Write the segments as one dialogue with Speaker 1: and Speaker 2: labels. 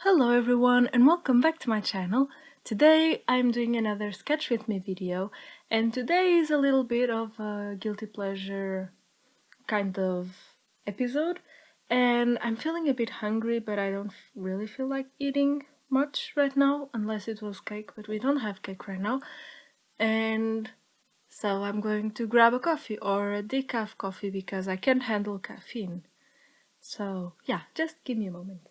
Speaker 1: Hello everyone and welcome back to my channel. Today I'm doing another sketch with me video, and today is a little bit of a guilty pleasure kind of episode, and I'm feeling a bit hungry, but I don't really feel like eating much right now unless it was cake, but we don't have cake right now. And so I'm going to grab a coffee or a decaf coffee because I can't handle caffeine. So yeah, just give me a moment.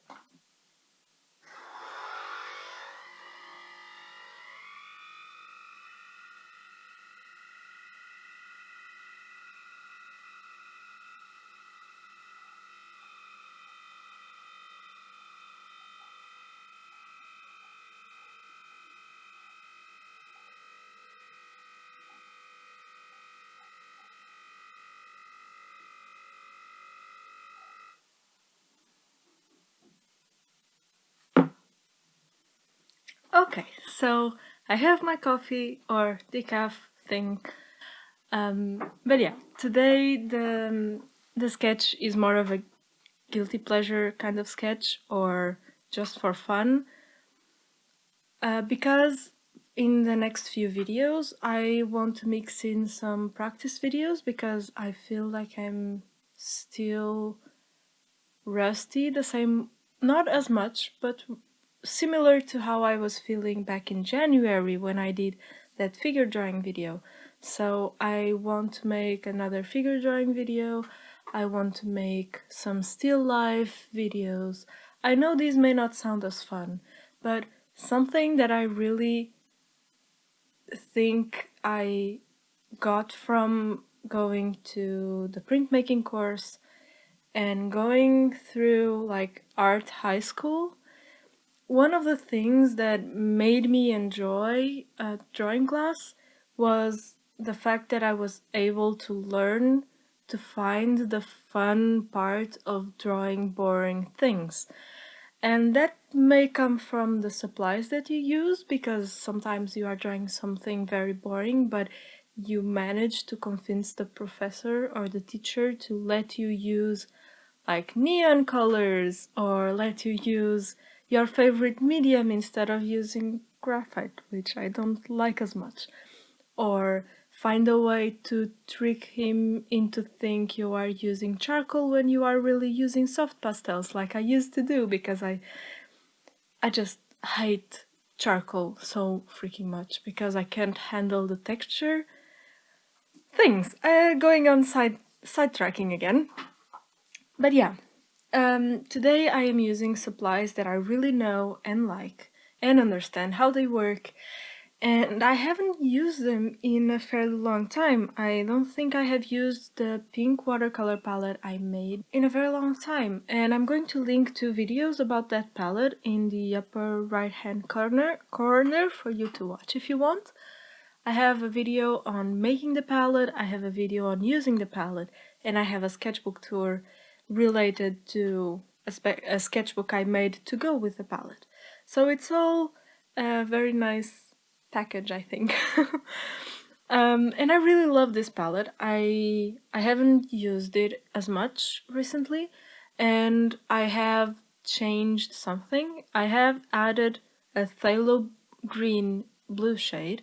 Speaker 1: Okay, so I have my coffee or decaf thing. But yeah, today the sketch is more of a guilty pleasure kind of sketch, or just for fun. Because in the next few videos I want to mix in some practice videos because I feel like I'm still rusty, the same, not as much, but similar to how I was feeling back in January when I did that figure drawing video. So I want to make another figure drawing video. I want to make some still life videos. I know these may not sound as fun, but something that I really think I got from going to the printmaking course and going through like art high school, one of the things that made me enjoy drawing class was the fact that I was able to learn to find the fun part of drawing boring things. And that may come from the supplies that you use, because sometimes you are drawing something very boring, but you manage to convince the professor or the teacher to let you use like neon colors, or let you use your favorite medium instead of using graphite, which I don't like as much, or find a way to trick him into think you are using charcoal when you are really using soft pastels like I used to do, because I just hate charcoal so freaking much because I can't handle the texture. Things going on sidetracking again. But yeah, today I am using supplies that I really know and like and understand how they work, and I haven't used them in a fairly long time. I don't think I have used the pink watercolor palette I made in a very long time, and I'm going to link two videos about that palette in the upper right hand corner for you to watch if you want. I have a video on making the palette, I have a video on using the palette, and I have a sketchbook tour related to a sketchbook I made to go with the palette. So it's all a very nice package, I think. And I really love this palette. I haven't used it as much recently, and I have changed something. I have added a phthalo green blue shade,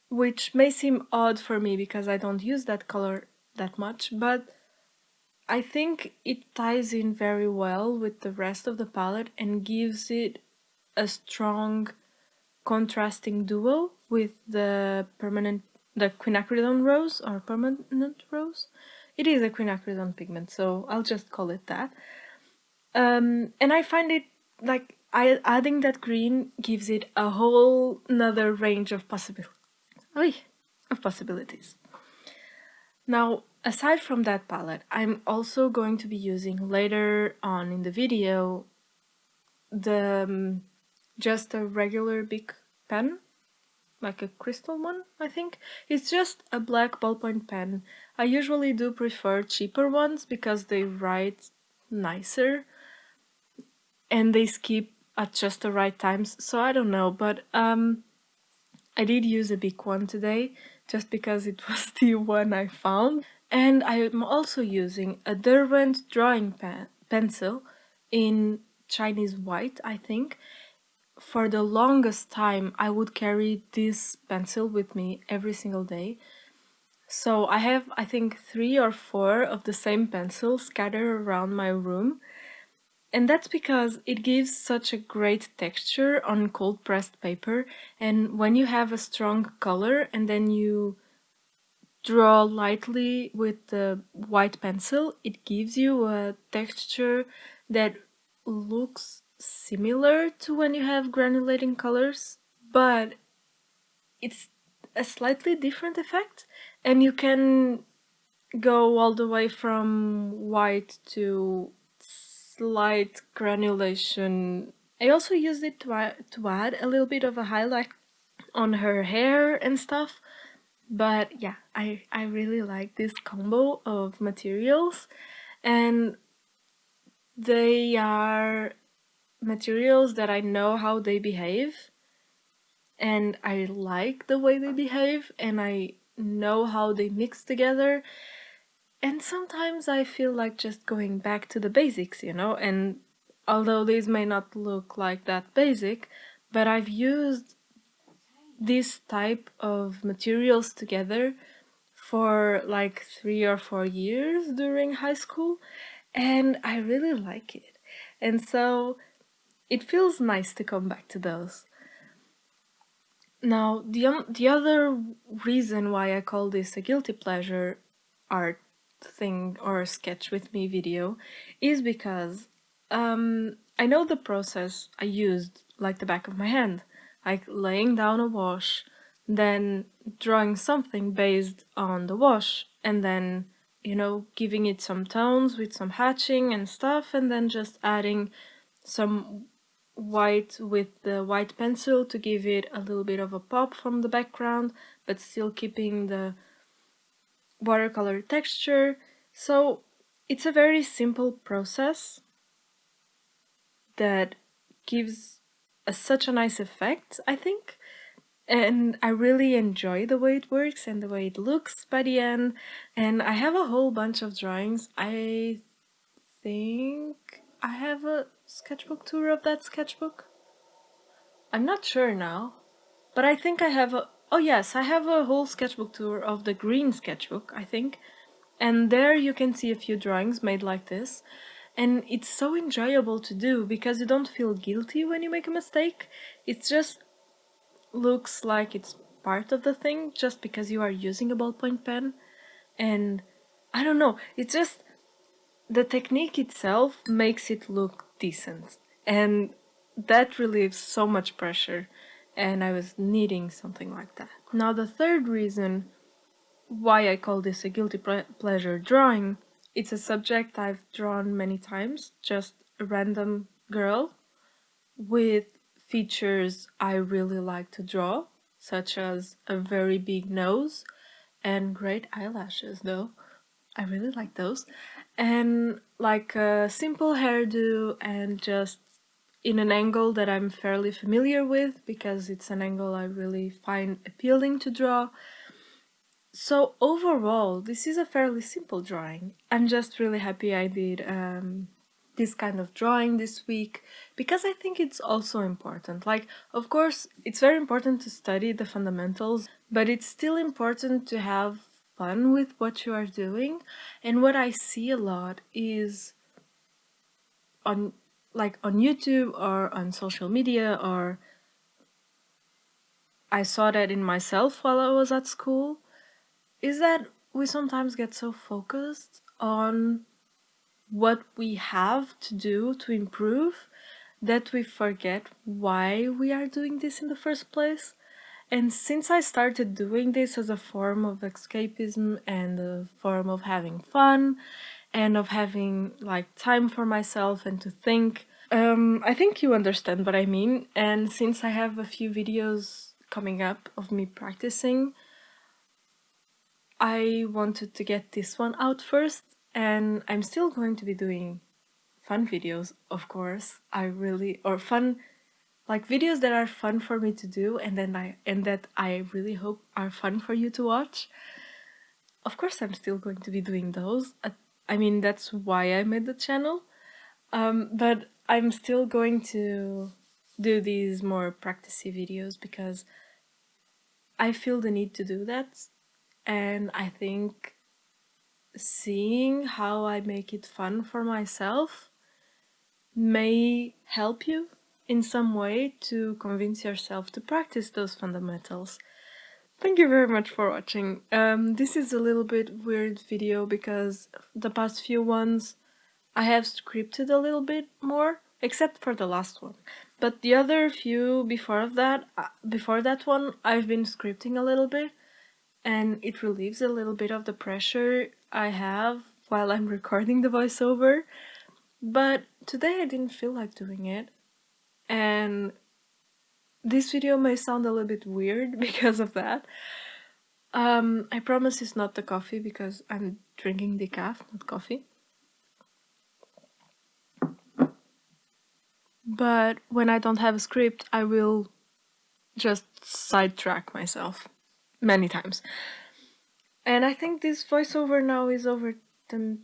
Speaker 1: which may seem odd for me because I don't use that color that much, but I think it ties in very well with the rest of the palette and gives it a strong contrasting duo with the quinacridone rose, or permanent rose. It is a quinacridone pigment, so I'll just call it that. And I find it like adding that green gives it a whole another range of possibilities. Now, aside from that palette, I'm also going to be using later on in the video the just a regular big pen, like a crystal one, I think. It's just a black ballpoint pen. I usually do prefer cheaper ones because they write nicer and they skip at just the right times, so I don't know, but I did use a big one today just because it was the one I found. And I am also using a Derwent drawing pencil in Chinese white, I think. For the longest time, I would carry this pencil with me every single day. So I have, I think, 3 or 4 of the same pencil scattered around my room. And that's because it gives such a great texture on cold pressed paper. And when you have a strong color and then you draw lightly with the white pencil, it gives you a texture that looks similar to when you have granulating colors, but it's a slightly different effect. And you can go all the way from white to slight granulation. I also used it to add a little bit of a highlight on her hair and stuff. But yeah, I really like this combo of materials, and they are materials that I know how they behave, and I like the way they behave, and I know how they mix together. And sometimes I feel like just going back to the basics, you know? And although these may not look like that basic, but I've used this type of materials together for like 3 or 4 years during high school, and I really like it. And so it feels nice to come back to those. Now, the other reason why I call this a guilty pleasure art thing or sketch with me video is because I know the process I used like the back of my hand, like laying down a wash, then drawing something based on the wash, and then, you know, giving it some tones with some hatching and stuff, and then just adding some white with the white pencil to give it a little bit of a pop from the background, but still keeping the watercolor texture. So it's a very simple process that gives such a nice effect, I think. And I really enjoy the way it works and the way it looks by the end. And I have a whole bunch of drawings. I think I have a sketchbook tour of that sketchbook. I'm not sure now, but I think I have a. Oh, yes, I have a whole sketchbook tour of the green sketchbook, I think. And there you can see a few drawings made like this. And it's so enjoyable to do because you don't feel guilty when you make a mistake. It just looks like it's part of the thing just because you are using a ballpoint pen. And I don't know, it's just the technique itself makes it look decent. And that relieves so much pressure. And I was needing something like that. Now, the third reason why I call this a guilty pleasure drawing, it's a subject I've drawn many times, just a random girl with features I really like to draw, such as a very big nose and great eyelashes, though. I really like those. And like a simple hairdo and just in an angle that I'm fairly familiar with because it's an angle I really find appealing to draw. So overall, this is a fairly simple drawing. I'm just really happy I did this kind of drawing this week because I think it's also important. Like, of course, it's very important to study the fundamentals, but it's still important to have fun with what you are doing. And what I see a lot is on YouTube or on social media, or I saw that in myself while I was at school, is that we sometimes get so focused on what we have to do to improve that we forget why we are doing this in the first place. And since I started doing this as a form of escapism and a form of having fun and of having like time for myself and to think, I think you understand what I mean. And since I have a few videos coming up of me practicing, I wanted to get this one out first, and I'm still going to be doing fun videos, of course. Or fun, like videos that are fun for me to do, and that I really hope are fun for you to watch. Of course, I'm still going to be doing those. I mean, that's why I made the channel. But I'm still going to do these more practicey videos because I feel the need to do that, and I think seeing how I make it fun for myself may help you in some way to convince yourself to practice those fundamentals. Thank you very much for watching. This is a little bit weird video because the past few ones I have scripted a little bit more, except for the last one. But the other few before that one, I've been scripting a little bit, and it relieves a little bit of the pressure I have while I'm recording the voiceover. But today I didn't feel like doing it, and this video may sound a little bit weird because of that. I promise it's not the coffee because I'm drinking decaf, not coffee. But when I don't have a script, I will just sidetrack myself many times. And I think this voiceover now is over the...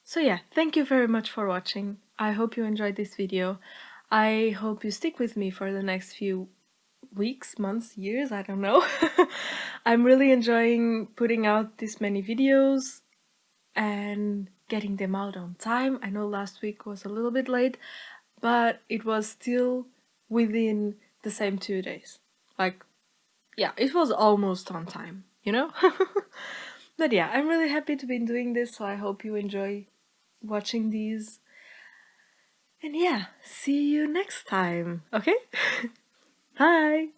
Speaker 1: So yeah, thank you very much for watching. I hope you enjoyed this video. I hope you stick with me for the next few weeks, months, years, I don't know. I'm really enjoying putting out this many videos and getting them out on time. I know last week was a little bit late, but it was still within the same 2 days. Like, yeah, it was almost on time, you know? But yeah, I'm really happy to be doing this, so I hope you enjoy watching these. And yeah, see you next time, okay? Bye!